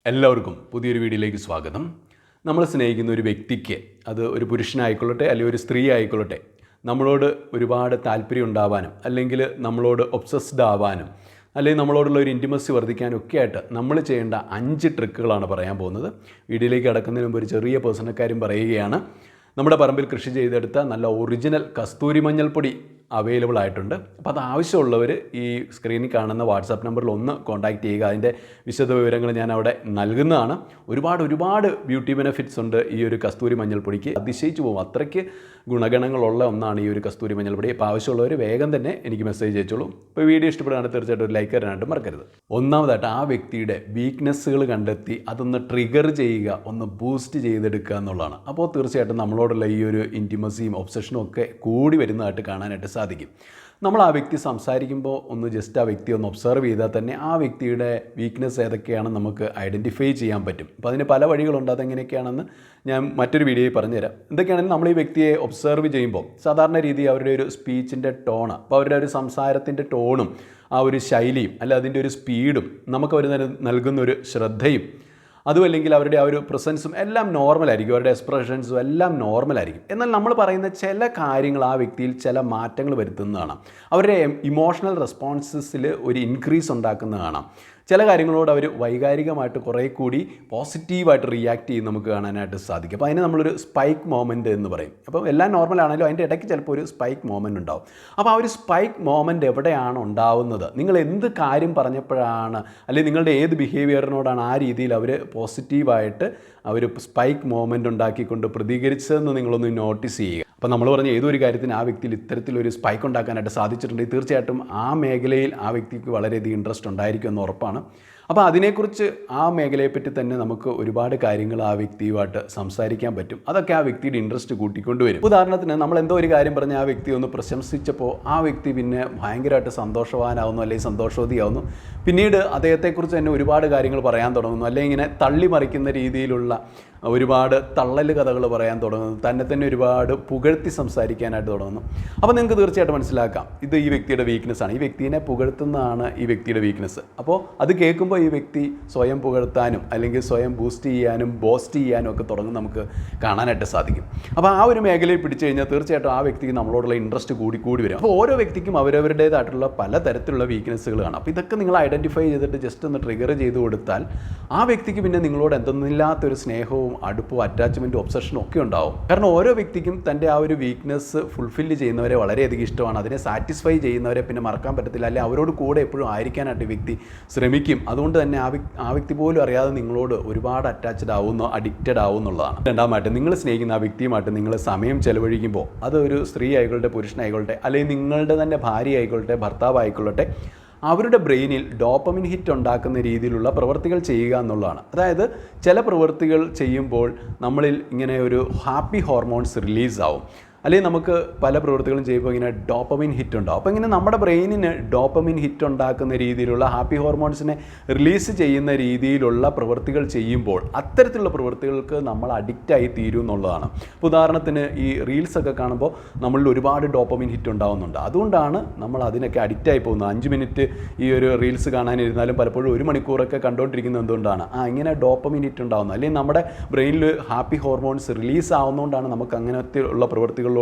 എല്ലാവർക്കും പുതിയൊരു വീഡിയോയിലേക്ക് സ്വാഗതം. നമ്മൾ സ്നേഹിക്കുന്ന ഒരു വ്യക്തിക്ക്, അത് ഒരു പുരുഷനായിക്കൊള്ളട്ടെ അല്ലെങ്കിൽ ഒരു സ്ത്രീ ആയിക്കൊള്ളട്ടെ, നമ്മളോട് ഒരുപാട് താല്പര്യം ഉണ്ടാവാനും അല്ലെങ്കിൽ നമ്മളോട് ഒബ്സസ്ഡ് ആവാനും അല്ലെങ്കിൽ നമ്മളോടുള്ള ഒരു ഇൻറ്റിമസി വർദ്ധിക്കാനും ഒക്കെ ആയിട്ട് നമ്മൾ ചെയ്യേണ്ട 5 ട്രിക്കുകളാണ് പറയാൻ പോകുന്നത്. വീഡിയോയിലേക്ക് കടക്കുന്നതിന് മുമ്പ് ഒരു ചെറിയ പേഴ്സണൽ കാര്യം പറയുകയാണ്. നമ്മുടെ പറമ്പിൽ കൃഷി ചെയ്തെടുത്ത നല്ല ഒറിജിനൽ കസ്തൂരി മഞ്ഞൾപ്പൊടി അവൈലബിൾ ആയിട്ടുണ്ട്. അപ്പോൾ അത് ആവശ്യമുള്ളവർ ഈ സ്ക്രീനിൽ കാണുന്ന വാട്സാപ്പ് നമ്പറിൽ ഒന്ന് കോൺടാക്റ്റ് ചെയ്യുക. അതിൻ്റെ വിശദ വിവരങ്ങൾ ഞാൻ അവിടെ നൽകുന്നതാണ്. ഒരുപാട് ബ്യൂട്ടി ബെനിഫിറ്റ്സ് ഉണ്ട് ഈ ഒരു കസ്തൂരി മഞ്ഞൾപ്പൊടിക്ക്. അതിശയിച്ചു പോകും, അത്രയ്ക്ക് ഗുണഗണങ്ങളുള്ള ഒന്നാണ് ഈ ഒരു കസ്തൂരി മഞ്ഞൾപ്പൊടി. അപ്പോൾ ആവശ്യമുള്ളവർ വേഗം തന്നെ എനിക്ക് മെസ്സേജ് അയച്ചോളൂ. ഇപ്പോൾ വീഡിയോ ഇഷ്ടപ്പെടുകയാണെങ്കിൽ തീർച്ചയായിട്ടും ഒരു ലൈക്ക് തരാനായിട്ട് മറക്കരുത്. ഒന്നാമതായിട്ട് ആ വ്യക്തിയുടെ വീക്ക്നെസ്സുകൾ കണ്ടെത്തി അതൊന്ന് ട്രിഗർ ചെയ്യുക, ഒന്ന് ബൂസ്റ്റ് ചെയ്തെടുക്കുക എന്നുള്ളതാണ്. അപ്പോൾ തീർച്ചയായിട്ടും നമ്മളോടുള്ള ഈ ഒരു ഇൻറ്റിമസിയും ഒബ്സഷനും ഒക്കെ കൂടി വരുന്നതായിട്ട് കാണാനായിട്ട് സാധിക്കും. നമ്മൾ ആ വ്യക്തി സംസാരിക്കുമ്പോൾ ഒന്ന് ജസ്റ്റ് ആ വ്യക്തി ഒന്ന് ഒബ്സർവ് ചെയ്താൽ തന്നെ ആ വ്യക്തിയുടെ വീക്ക്നെസ് ഏതൊക്കെയാണെന്ന് നമുക്ക് ഐഡൻറ്റിഫൈ ചെയ്യാൻ പറ്റും. അപ്പോൾ അതിന് പല വഴികളുണ്ട്. അതെങ്ങനെയൊക്കെയാണെന്ന് ഞാൻ മറ്റൊരു വീഡിയോയിൽ പറഞ്ഞുതരാം. എന്തൊക്കെയാണെങ്കിലും നമ്മൾ ഈ വ്യക്തിയെ ഒബ്സർവ് ചെയ്യുമ്പോൾ സാധാരണ രീതി അവരുടെ ഒരു സ്പീച്ചിൻ്റെ ടോണ്, അപ്പോൾ അവരുടെ ഒരു സംസാരത്തിൻ്റെ ടോണും ആ ഒരു ശൈലിയും അല്ല അതിൻ്റെ ഒരു സ്പീഡും നമുക്ക് അവർ നൽകുന്ന ഒരു ശ്രദ്ധയും അതുമല്ലെങ്കിൽ അവരുടെ ആ ഒരു പ്രസൻസും എല്ലാം നോർമലായിരിക്കും. അവരുടെ എക്സ്പ്രഷൻസും എല്ലാം നോർമലായിരിക്കും. എന്നാൽ നമ്മൾ പറയുന്ന ചില കാര്യങ്ങൾ ആ വ്യക്തിയിൽ ചില മാറ്റങ്ങൾ വരുത്തുന്നതാണ്. അവരുടെ ഇമോഷണൽ റെസ്പോൺസസിൽ ഒരു ഇൻക്രീസ് ഉണ്ടാക്കുന്നത് കാണാം. ചില കാര്യങ്ങളോട് അവർ വൈകാരികമായിട്ട് കുറേ കൂടി പോസിറ്റീവായിട്ട് റിയാക്ട് ചെയ്ത് നമുക്ക് കാണാനായിട്ട് സാധിക്കും. അപ്പോൾ അതിന് നമ്മളൊരു സ്പൈക്ക് മൊമെൻറ്റ് എന്ന് പറയും. അപ്പോൾ എല്ലാം നോർമലാണെങ്കിലും അതിൻ്റെ ഇടയ്ക്ക് ചിലപ്പോൾ ഒരു സ്പൈക്ക് മൊമെൻറ്റ് ഉണ്ടാവും. അപ്പോൾ ആ ഒരു സ്പൈക്ക് മൊമെൻറ്റ് എവിടെയാണ് ഉണ്ടാവുന്നത്, നിങ്ങൾ എന്ത് കാര്യം പറഞ്ഞപ്പോഴാണ് അല്ലെങ്കിൽ നിങ്ങളുടെ ഏത് ബിഹേവിയറിനോടാണ് ആ രീതിയിൽ അവർ പോസിറ്റീവായിട്ട് അവർ സ്പൈക്ക് മൊമെൻറ്റ് ഉണ്ടാക്കിക്കൊണ്ട് പ്രതികരിച്ചതെന്ന് നിങ്ങളൊന്ന് നോട്ടീസ് ചെയ്യുക. അപ്പോൾ നമ്മൾ പറഞ്ഞ ഏതൊരു കാര്യത്തിന് ആ വ്യക്തിയിൽ ഇത്തരത്തിലൊരു സ്പൈക്ക് ഉണ്ടാക്കാനായിട്ട് സാധിച്ചിട്ടുണ്ടെങ്കിൽ തീർച്ചയായിട്ടും ആ മേഖലയിൽ ആ വ്യക്തിക്ക് വളരെയധികം ഇൻട്രസ്റ്റ് ഉണ്ടായിരിക്കും എന്ന് ഉറപ്പാണ്. അപ്പോൾ അതിനെക്കുറിച്ച് ആ മേഖലയെപ്പറ്റി തന്നെ നമുക്ക് ഒരുപാട് കാര്യങ്ങൾ ആ വ്യക്തിയുമായിട്ട് സംസാരിക്കാൻ പറ്റും. അതൊക്കെ ആ വ്യക്തിയുടെ ഇൻട്രസ്റ്റ് കൂട്ടിക്കൊണ്ടുവരും. ഉദാഹരണത്തിന് നമ്മൾ എന്തോ ഒരു കാര്യം പറഞ്ഞ് ആ വ്യക്തി ഒന്ന് പ്രശംസിച്ചപ്പോൾ ആ വ്യക്തി പിന്നെ ഭയങ്കരമായിട്ട് സന്തോഷവാനാവുന്നു അല്ലെങ്കിൽ സന്തോഷവതിയാവുന്നു. പിന്നീട് അദ്ദേഹത്തെക്കുറിച്ച് തന്നെ ഒരുപാട് കാര്യങ്ങൾ പറയാൻ തുടങ്ങുന്നു, അല്ലെങ്കിൽ ഇങ്ങനെ തള്ളിമറിക്കുന്ന രീതിയിലുള്ള ഒരുപാട് തള്ളൽ കഥകൾ പറയാൻ തുടങ്ങുന്നു, തന്നെ ഒരുപാട് പുകഴ്ത്തി സംസാരിക്കാനായിട്ട് തുടങ്ങുന്നു. അപ്പോൾ നിങ്ങൾക്ക് തീർച്ചയായിട്ടും മനസ്സിലാക്കാം ഇത് ഈ വ്യക്തിയുടെ വീക്ക്നെസ്സാണ്. ഈ വ്യക്തിയെ പുകഴ്ത്തുന്നതാണ് ഈ വ്യക്തിയുടെ വീക്ക്നെസ്. അപ്പോൾ അത് കേൾക്കുമ്പോൾ ഈ വ്യക്തി സ്വയം പുകഴ്ത്താനും അല്ലെങ്കിൽ സ്വയം ബൂസ്റ്റ് ചെയ്യാനും ബോസ്റ്റ് ചെയ്യാനും ഒക്കെ തുടങ്ങും നമുക്ക് കാണാനായിട്ട് സാധിക്കും. അപ്പോൾ ആ ഒരു മേഖലയിൽ പിടിച്ചു കഴിഞ്ഞാൽ തീർച്ചയായിട്ടും ആ വ്യക്തിക്ക് നമ്മളോടുള്ള ഇൻട്രസ്റ്റ് കൂടി വരും. അപ്പോൾ ഓരോ വ്യക്തിക്കും അവരവരുടേതായിട്ടുള്ള പലതരത്തിലുള്ള വീക്ക്നെസ്സുകൾ കാണാം. അപ്പോൾ ഇതൊക്കെ നിങ്ങൾ ഐഡൻറ്റിഫൈ ചെയ്തിട്ട് ജസ്റ്റ് ഒന്ന് ട്രിഗർ ചെയ്ത് കൊടുത്താൽ ആ വ്യക്തിക്ക് പിന്നെ നിങ്ങളോട് എന്തെന്നില്ലാത്തൊരു സ്നേഹവും അടുപ്പവും അറ്റാച്ച്മെൻറ്റും ഒബ്സഷനും ഒക്കെ ഉണ്ടാവും. കാരണം ഓരോ വ്യക്തിക്കും തൻ്റെ ആ ഒരു വീക്ക്നെസ് ഫുൾഫില്ല് ചെയ്യുന്നവരെ വളരെയധികം ഇഷ്ടമാണ്. അതിനെ സാറ്റിസ്ഫൈ ചെയ്യുന്നവരെ പിന്നെ മറക്കാൻ പറ്റത്തില്ല, അല്ലെങ്കിൽ അവരോട് കൂടെ എപ്പോഴും ആയിരിക്കാനായിട്ട് വ്യക്തി ശ്രമിക്കും. അതുകൊണ്ട് തന്നെ ആ വ്യക്തി പോലും അറിയാതെ നിങ്ങളോട് ഒരുപാട് അറ്റാച്ച്ഡ് ആവുന്നു, അഡിക്റ്റഡ് ആവുന്നുള്ളതാണ്. രണ്ടാമതായിട്ട് നിങ്ങൾ സ്നേഹിക്കുന്ന ആ വ്യക്തിയുമായിട്ട് നിങ്ങൾ സമയം ചെലവഴിക്കുമ്പോൾ അതൊരു സ്ത്രീ ആയിക്കൊള്ളട്ടെ പുരുഷനായിക്കൊള്ളട്ടെ അല്ലെങ്കിൽ നിങ്ങളുടെ തന്നെ ഭാര്യ ആയിക്കൊള്ളട്ടെ ഭർത്താവ് ആയിക്കൊള്ളട്ടെ, അവരുടെ ബ്രെയിനിൽ ഡോപ്പമിൻ ഹിറ്റ് ഉണ്ടാക്കുന്ന രീതിയിലുള്ള പ്രവൃത്തികൾ ചെയ്യുക എന്നുള്ളതാണ്. അതായത് ചില പ്രവൃത്തികൾ ചെയ്യുമ്പോൾ നമ്മളിൽ ഇങ്ങനെ ഒരു ഹാപ്പി ഹോർമോൺസ് റിലീസാവും, അല്ലെങ്കിൽ നമുക്ക് പല പ്രവൃത്തികളും ചെയ്യുമ്പോൾ ഇങ്ങനെ ഡോപ്പമിൻ ഹിറ്റ് ഉണ്ടാവും. അപ്പോൾ ഇങ്ങനെ നമ്മുടെ ബ്രെയിനിന് ഡോപ്പമിൻ ഹിറ്റ് ഉണ്ടാക്കുന്ന രീതിയിലുള്ള ഹാപ്പി ഹോർമോൺസിനെ റിലീസ് ചെയ്യുന്ന രീതിയിലുള്ള പ്രവൃത്തികൾ ചെയ്യുമ്പോൾ അത്തരത്തിലുള്ള പ്രവൃത്തികൾക്ക് നമ്മൾ അഡിക്റ്റായി തീരും എന്നുള്ളതാണ്. ഇപ്പോൾ ഉദാഹരണത്തിന് ഈ റീൽസൊക്കെ കാണുമ്പോൾ നമ്മളിൽ ഒരുപാട് ഡോപ്പമിൻ ഹിറ്റ് ഉണ്ടാകുന്നുണ്ട്. അതുകൊണ്ടാണ് നമ്മൾ അതിനൊക്കെ അഡിക്റ്റായി പോകുന്നത്. 5 മിനിറ്റ് ഈ ഒരു റീൽസ് കാണാനിരുന്നാലും പലപ്പോഴും 1 മണിക്കൂറൊക്കെ കണ്ടുകൊണ്ടിരിക്കുന്നത് എന്തുകൊണ്ടാണ്? ഇങ്ങനെ ഡോപ്പമിൻ ഹിറ്റ് ഉണ്ടാകുന്നത്, അല്ലെങ്കിൽ നമ്മുടെ ബ്രെയിനിൽ ഹാപ്പി ഹോർമോൺസ് റിലീസ് ആവുന്നതുകൊണ്ടാണ് നമുക്ക് അങ്ങനത്തെ ഉള്ള പ്രവൃത്തികളോട്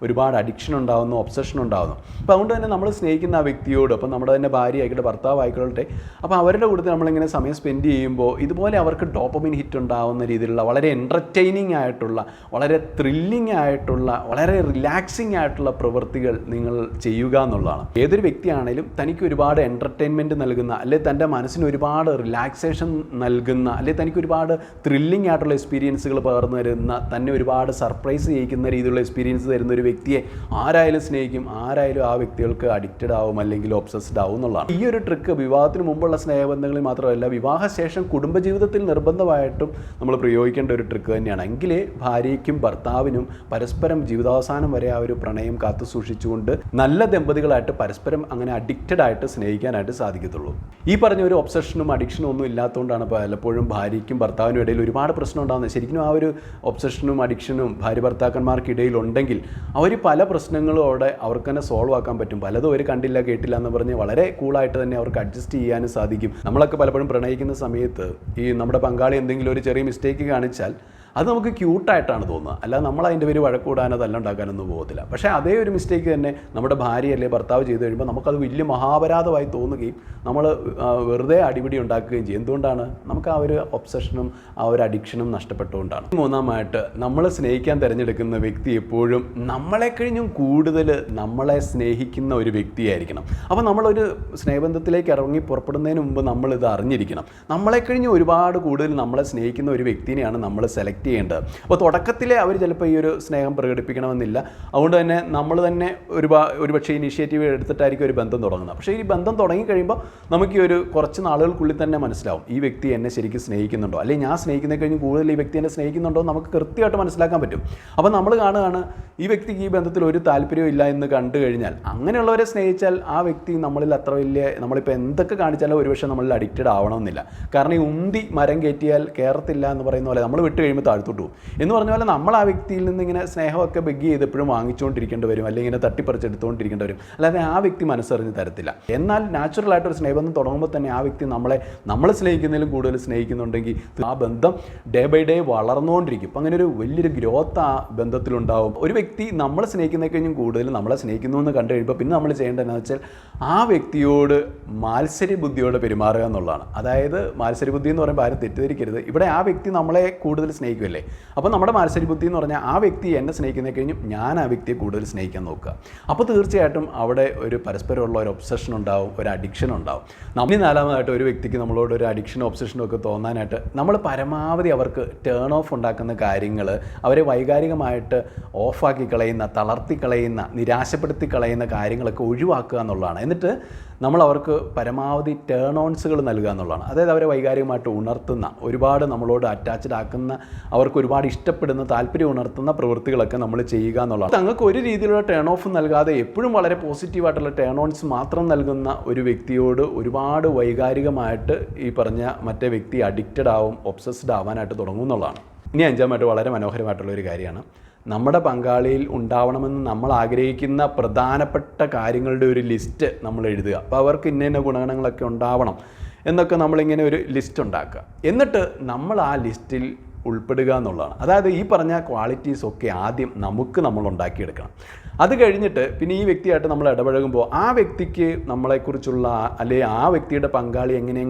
ഒരുപാട് അഡിക്ഷൻ ഉണ്ടാകുന്നു, ഒബ്സഷൻ ഉണ്ടാകുന്നു. അപ്പോൾ അതുകൊണ്ട് തന്നെ നമ്മൾ സ്നേഹിക്കുന്ന ആ വ്യക്തിയോട്, അപ്പോൾ നമ്മുടെ തന്നെ ഭാര്യ ആയിക്കോട്ടെ ഭർത്താവ് ആയിക്കോട്ടെ, അപ്പോൾ അവരുടെ കൂട്ടത്തിൽ നമ്മളിങ്ങനെ സമയം സ്പെൻഡ് ചെയ്യുമ്പോൾ ഇതുപോലെ അവർക്ക് ഡോപ്പമിൻ ഹിറ്റ് ഉണ്ടാകുന്ന രീതിയിലുള്ള വളരെ എൻ്റർടൈനിങ് ആയിട്ടുള്ള, വളരെ ത്രില്ലിംഗ് ആയിട്ടുള്ള, വളരെ റിലാക്സിങ് ആയിട്ടുള്ള പ്രവൃത്തികൾ നിങ്ങൾ ചെയ്യുക എന്നുള്ളതാണ്. ഏതൊരു വ്യക്തിയാണെങ്കിലും തനിക്ക് ഒരുപാട് എൻ്റർടൈൻമെൻറ്റ് നൽകുന്ന, അല്ലെങ്കിൽ തൻ്റെ മനസ്സിന് ഒരുപാട് റിലാക്സേഷൻ നൽകുന്ന, അല്ലെങ്കിൽ തനിക്ക് ഒരുപാട് ത്രില്ലിംഗ് ആയിട്ടുള്ള എക്സ്പീരിയൻസുകൾ പകർന്നു തരുന്ന, തന്നെ ഒരുപാട് സർപ്രൈസ് ചെയ്യിക്കുന്ന രീതിയിലുള്ള എക്സ്പീരിയൻസ് തരുന്ന ഒരു വ്യക്തിയെ ആരായാലും സ്നേഹിക്കും, ആരായാലും ആ വ്യക്തികൾക്ക് അഡിക്റ്റഡ് ആവും അല്ലെങ്കിൽ ഒബ്സസ്ഡ് ആവും എന്നുള്ളതാണ്. ഈ ഒരു ട്രിക്ക് വിവാഹത്തിന് മുമ്പുള്ള സ്നേഹബന്ധങ്ങളിൽ മാത്രമല്ല, വിവാഹശേഷം കുടുംബജീവിതത്തിൽ നിർബന്ധമായിട്ടും നമ്മൾ പ്രയോഗിക്കേണ്ട ഒരു ട്രിക്ക് തന്നെയാണ്. എങ്കിലേ ഭാര്യയ്ക്കും ഭർത്താവിനും പരസ്പരം ജീവിതാവസാനം വരെ ആ ഒരു പ്രണയം കാത്തു സൂക്ഷിച്ചുകൊണ്ട് നല്ല ദമ്പതികളായിട്ട് പരസ്പരം അങ്ങനെ അഡിക്റ്റഡ് ആയിട്ട് സ്നേഹിക്കാനായിട്ട് സാധിക്കത്തുള്ളൂ. ഈ പറഞ്ഞ ഒരു ഒബ്സഷനും അഡിക്ഷനും ഒന്നും ഇല്ലാത്തതുകൊണ്ടാണ് പലപ്പോഴും ഭാര്യയ്ക്കും ഭർത്താവിനും ഇടയിൽ ഒരുപാട് പ്രശ്നം ഉണ്ടാകുന്നത്. ശരിക്കും ആ ഒരു ഒബ്സഷനും അഡിക്ഷനും ഭാര്യ ഭർത്താക്കന്മാർക്കിടയിൽ ഉണ്ടെങ്കിൽ ഉണ്ടെങ്കിൽ അവർ പല പ്രശ്നങ്ങളും അവർക്ക് തന്നെ സോൾവ് ആക്കാൻ പറ്റും. പലതും അവർ കണ്ടില്ല കേട്ടില്ല എന്ന് പറഞ്ഞ് വളരെ കൂളായിട്ട് തന്നെ അവർക്ക് അഡ്ജസ്റ്റ് ചെയ്യാനും സാധിക്കും. നമ്മളൊക്കെ പലപ്പോഴും പ്രണയിക്കുന്ന സമയത്ത് ഈ നമ്മുടെ പങ്കാളി എന്തെങ്കിലും ഒരു ചെറിയ മിസ്റ്റേക്ക് കാണിച്ചാൽ അത് നമുക്ക് ക്യൂട്ടായിട്ടാണ് തോന്നുക, അല്ലാതെ നമ്മൾ അതിൻ്റെ പേര് വഴക്കൂടാനോ തല്ലുണ്ടാക്കാനൊന്നും പോകത്തില്ല. പക്ഷേ അതേ ഒരു മിസ്റ്റേക്ക് തന്നെ നമ്മുടെ ഭാര്യ അല്ലെങ്കിൽ ഭർത്താവ് ചെയ്ത് കഴിയുമ്പോൾ നമുക്കത് വലിയ മഹാപരാധമായി തോന്നുകയും നമ്മൾ വെറുതെ അടിപിടി ഉണ്ടാക്കുകയും ചെയ്യും. എന്തുകൊണ്ടാണ്? നമുക്ക് ആ ഒരു ഒബ്സഷനും ആ ഒരു അഡിക്ഷനും നഷ്ടപ്പെട്ടുകൊണ്ടാണ്. മൂന്നാമായിട്ട്, നമ്മൾ സ്നേഹിക്കാൻ തിരഞ്ഞെടുക്കുന്ന വ്യക്തി എപ്പോഴും നമ്മളെ കഴിഞ്ഞും കൂടുതൽ നമ്മളെ സ്നേഹിക്കുന്ന ഒരു വ്യക്തിയായിരിക്കണം. അപ്പോൾ നമ്മളൊരു സ്നേഹബന്ധത്തിലേക്ക് ഇറങ്ങി പുറപ്പെടുന്നതിന് മുമ്പ് നമ്മളിത് അറിഞ്ഞിരിക്കണം. നമ്മളെ കഴിഞ്ഞ് ഒരുപാട് കൂടുതൽ നമ്മളെ സ്നേഹിക്കുന്ന ഒരു വ്യക്തിനെയാണ് നമ്മൾ സെലക്ട് ചെയ്യേണ്ടത്. അപ്പോൾ തുടക്കത്തിലെ അവർ ചിലപ്പോൾ ഈ ഒരു സ്നേഹം പ്രകടിപ്പിക്കണമെന്നില്ല. അതുകൊണ്ട് തന്നെ നമ്മൾ തന്നെ ഒരുപക്ഷെ ഇനീഷ്യേറ്റീവ് എടുത്തിട്ടായിരിക്കും ഒരു ബന്ധം തുടങ്ങുന്നത്. പക്ഷേ ഈ ബന്ധം തുടങ്ങിക്കഴിയുമ്പോൾ നമുക്ക് ഈ ഒരു കുറച്ച് നാളുകൾക്കുള്ളിൽ തന്നെ മനസ്സിലാവും ഈ വ്യക്തി എന്നെ ശരിക്കും സ്നേഹിക്കുന്നുണ്ടോ, അല്ലെങ്കിൽ ഞാൻ സ്നേഹിക്കുന്നതിന് കഴിഞ്ഞ് കൂടുതൽ ഈ വ്യക്തി എന്നെ സ്നേഹിക്കുന്നുണ്ടോ എന്ന് നമുക്ക് കൃത്യമായിട്ട് മനസ്സിലാക്കാൻ പറ്റും. അപ്പോൾ നമ്മൾ കാണുകയാണ് ഈ വ്യക്തിക്ക് ഈ ബന്ധത്തിൽ ഒരു താല്പര്യവും ഇല്ല എന്ന് കണ്ടു കഴിഞ്ഞാൽ, അങ്ങനെയുള്ളവരെ സ്നേഹിച്ചാൽ ആ വ്യക്തി നമ്മളിൽ അത്ര വലിയ, നമ്മളിപ്പോൾ എന്തൊക്കെ കാണിച്ചാലും ഒരുപക്ഷെ നമ്മളിൽ അഡിക്റ്റഡ് ആവണമെന്നില്ല. കാരണം ഈ ഉന്തി മരം കയറ്റിയാൽ കയറത്തില്ല എന്ന് പറയുന്ന പോലെ നമ്മൾ വിട്ട് കഴിയുമ്പോൾ താഴ്ത്തോട്ട് പോകും എന്ന് പറഞ്ഞ പോലെ നമ്മൾ ആ വ്യക്തിയിൽ നിന്ന് ഇങ്ങനെ സ്നേഹമൊക്കെ ബെഗ് ചെയ്ത് എപ്പോഴും വാങ്ങിച്ചുകൊണ്ടിരിക്കേണ്ടി വരും, അല്ലെങ്കിൽ ഇങ്ങനെ തട്ടിപ്പറിച്ചെടുത്തുകൊണ്ടിരിക്കേണ്ടി വരും. അല്ലാതെ ആ വ്യക്തി മനസ്സറിഞ്ഞ് തരത്തില്ല. എന്നാൽ നാച്ചുറലായിട്ടൊരു സ്നേഹബന്ധം തുടങ്ങുമ്പോൾ തന്നെ ആ വ്യക്തി നമ്മളെ സ്നേഹിക്കുന്നതിലും കൂടുതൽ സ്നേഹിക്കുന്നുണ്ടെങ്കിൽ ആ ബന്ധം ഡേ ബൈ ഡേ വളർന്നുകൊണ്ടിരിക്കും. അപ്പം അങ്ങനെ ഒരു വലിയൊരു ഗ്രോത്ത് ആ ബന്ധത്തിലുണ്ടാവും. ഒരു വ്യക്തി നമ്മളെ സ്നേഹിക്കുന്നതിൽ കഴിഞ്ഞും കൂടുതൽ നമ്മളെ സ്നേഹിക്കുന്നു എന്ന് കണ്ടു കഴിയുമ്പോൾ പിന്നെ നമ്മൾ ചെയ്യേണ്ടതെന്ന് വെച്ചാൽ ആ വ്യക്തിയോട് മാത്സര്യ ബുദ്ധിയോടെ പെരുമാറുക എന്നുള്ളതാണ്. അതായത് മാത്സര്യ ബുദ്ധി എന്ന് പറയുമ്പോൾ ആരും തെറ്റിദ്ധരിക്കരുത്. ഇവിടെ ആ വ്യക്തി നമ്മളെ കൂടുതൽ സ്നേഹിക്കുമല്ലേ, അപ്പോൾ നമ്മുടെ മാത്സര്യ ബുദ്ധി എന്ന് പറഞ്ഞാൽ ആ വ്യക്തി എന്നെ സ്നേഹിക്കുന്നതിൽ കഴിഞ്ഞും ഞാൻ ആ വ്യക്തിയെ കൂടുതൽ സ്നേഹിക്കാൻ നോക്കുക. അപ്പോൾ തീർച്ചയായിട്ടും അവിടെ ഒരു പരസ്പരമുള്ള ഒരു ഒബ്സഷൻ ഉണ്ടാവും, ഒരു അഡിക്ഷൻ ഉണ്ടാവും. നമ്മൾ നാലാമതായിട്ട് ഒരു വ്യക്തിക്ക് നമ്മളോട് ഒരു അഡിക്ഷനോ ഒബ്സഷനോ ഒക്കെ തോന്നാനായിട്ട് നമ്മൾ പരമാവധി അവർക്ക് ടേൺ ഓഫ് ഉണ്ടാക്കുന്ന കാര്യങ്ങൾ, അവരെ വൈകാരികമായിട്ട് ഓഫാക്കി കളയുന്ന, തളർത്തി കളയുന്ന, നിരാശപ്പെടുത്തി കളയുന്ന കാര്യങ്ങളൊക്കെ ഒഴിവാക്കുക എന്നുള്ളതാണ്. എന്നിട്ട് നമ്മൾ അവർക്ക് പരമാവധി ടേൺ ഓൺസുകൾ നൽകുക എന്നുള്ളതാണ്. അതായത് അവരെ വൈകാരികമായിട്ട് ഉണർത്തുന്ന, ഒരുപാട് നമ്മളോട് അറ്റാച്ച്ഡ് ആക്കുന്ന, അവർക്ക് ഒരുപാട് ഇഷ്ടപ്പെടുന്ന, താല്പര്യം ഉണർത്തുന്ന പ്രവൃത്തികളൊക്കെ നമ്മൾ ചെയ്യുക എന്നുള്ളതാണ്. തങ്ങൾക്ക് ഒരു രീതിയിലുള്ള ടേൺ ഓഫ് നൽകാതെ എപ്പോഴും വളരെ പോസിറ്റീവായിട്ടുള്ള ടേൺ ഓൺസ് മാത്രം നൽകുന്ന ഒരു വ്യക്തിയോട് ഒരുപാട് വൈകാരികമായിട്ട് ഈ പറഞ്ഞ മറ്റേ വ്യക്തി അഡിക്റ്റഡ് ആവും, ഒബ്സസ്ഡ് ആവാനായിട്ട് തുടങ്ങും എന്നുള്ളതാണ്. ഇനി അഞ്ചാമായിട്ട് വളരെ മനോഹരമായിട്ടുള്ളൊരു കാര്യമാണ്, നമ്മുടെ പങ്കാളിയിൽ ഉണ്ടാവണമെന്ന് നമ്മൾ ആഗ്രഹിക്കുന്ന പ്രധാനപ്പെട്ട കാര്യങ്ങളുടെ ഒരു ലിസ്റ്റ് നമ്മൾ എഴുതുക. അപ്പോൾ അവർക്ക് ഇന്ന ഗുണഗണങ്ങളൊക്കെ ഉണ്ടാവണം എന്നൊക്കെ നമ്മളിങ്ങനെ ഒരു ലിസ്റ്റ് ഉണ്ടാക്കുക. എന്നിട്ട് നമ്മൾ ആ ലിസ്റ്റിൽ ഉൾപ്പെടുക എന്നുള്ളതാണ്. അതായത് ഈ പറഞ്ഞ ക്വാളിറ്റീസ് ഒക്കെ ആദ്യം നമ്മൾ ഉണ്ടാക്കിയെടുക്കണം. അത് കഴിഞ്ഞിട്ട് പിന്നെ ഈ വ്യക്തിയായിട്ട് നമ്മൾ ഇടപഴകുമ്പോൾ ആ വ്യക്തിക്ക് നമ്മളെക്കുറിച്ചുള്ള, അല്ലെങ്കിൽ ആ വ്യക്തിയുടെ പങ്കാളി എങ്ങനെ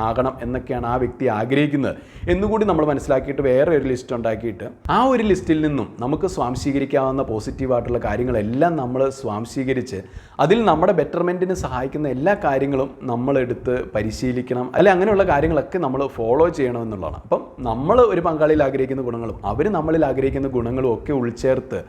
ആകണം എന്നൊക്കെയാണ് ആ വ്യക്തി ആഗ്രഹിക്കുന്നത് എന്നുകൂടി നമ്മൾ മനസ്സിലാക്കിയിട്ട് വേറെ ഒരു ലിസ്റ്റ് ഉണ്ടാക്കിയിട്ട് ആ ഒരു ലിസ്റ്റിൽ നിന്നും നമുക്ക് സ്വാംശീകരിക്കാവുന്ന പോസിറ്റീവായിട്ടുള്ള കാര്യങ്ങളെല്ലാം നമ്മൾ സ്വാംശീകരിച്ച് അതിൽ നമ്മുടെ ബെറ്റർമെൻറ്റിന് സഹായിക്കുന്ന എല്ലാ കാര്യങ്ങളും നമ്മളെടുത്ത് പരിശീലിക്കണം, അല്ലെ അങ്ങനെയുള്ള കാര്യങ്ങളൊക്കെ നമ്മൾ ഫോളോ ചെയ്യണമെന്നുള്ളതാണ്. അപ്പം നമ്മൾ ഒരു പങ്കാളിയിൽ ആഗ്രഹിക്കുന്ന ഗുണങ്ങളും അവർ നമ്മളിൽ ആഗ്രഹിക്കുന്ന ഗുണങ്ങളും ഒക്കെ ഉൾച്ചേർത്ത്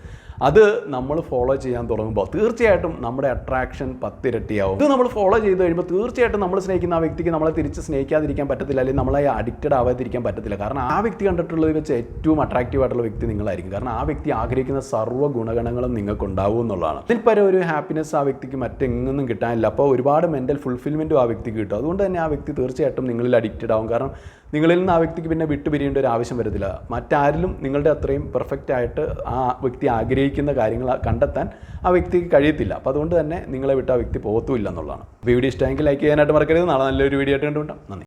അത് നമ്മൾ ഫോളോ ചെയ്യാൻ തുടങ്ങുമ്പോൾ തീർച്ചയായിട്ടും നമ്മുടെ അട്രാക്ഷൻ 10 ഇരട്ടിയാവും. ഇത് നമ്മൾ ഫോളോ ചെയ്ത് കഴിയുമ്പോൾ തീർച്ചയായിട്ടും നമ്മൾ സ്നേഹിക്കുന്ന ആ വ്യക്തിക്ക് നമ്മളെ തിരിച്ച് സ്നേഹിക്കാതിരിക്കാൻ പറ്റത്തില്ല, അല്ലെങ്കിൽ നമ്മളെ അഡിക്റ്റഡ് ആവാതിരിക്കാൻ പറ്റത്തില്ല. കാരണം ആ വ്യക്തി കണ്ടിട്ടുള്ളത് വെച്ച് ഏറ്റവും അട്രാക്റ്റീവ് ആയിട്ടുള്ള വ്യക്തി നിങ്ങളായിരിക്കും. കാരണം ആ വ്യക്തി ആഗ്രഹിക്കുന്ന സർവ്വ ഗുണഗണങ്ങളും നിങ്ങൾക്ക് ഉണ്ടാവും എന്നുള്ളതാണ്. അതിൽ പരം ഒരു ഹാപ്പിനെസ് ആ വ്യക്തിക്ക് മറ്റെങ്ങൊന്നും കിട്ടാനില്ല. അപ്പോൾ ഒരുപാട് മെൻ്റൽ ഫുൾഫിൽമെൻറ്റും ആ വ്യക്തിക്ക് കിട്ടും. അതുകൊണ്ട് തന്നെ ആ വ്യക്തി തീർച്ചയായിട്ടും നിങ്ങളിൽ അഡിക്റ്റഡ് ആവും. കാരണം നിങ്ങളിൽ നിന്ന് ആ വ്യക്തിക്ക് പിന്നെ വിട്ടുപിരിയേണ്ട ഒരു ആവശ്യം വരത്തില്ല. മറ്റാരിലും നിങ്ങളുടെ അത്രയും പെർഫെക്റ്റ് ആയിട്ട് ആ വ്യക്തി ആഗ്രഹിക്കുന്ന കാര്യങ്ങൾ കണ്ടെത്താൻ ആ വ്യക്തിക്ക് കഴിയത്തില്ല. അപ്പോൾ അതുകൊണ്ട് തന്നെ നിങ്ങളെ വിട്ട് ആ വ്യക്തി പോകത്തുമില്ല എന്നുള്ളതാണ്. വീഡിയോ ഇഷ്ടമെങ്കിൽ ലൈക്ക് ചെയ്യാനായിട്ട് മറക്കരുത്. നാളെ നല്ലൊരു വീഡിയോ ആയിട്ട് കണ്ടുമുട്ടാം. നന്ദി.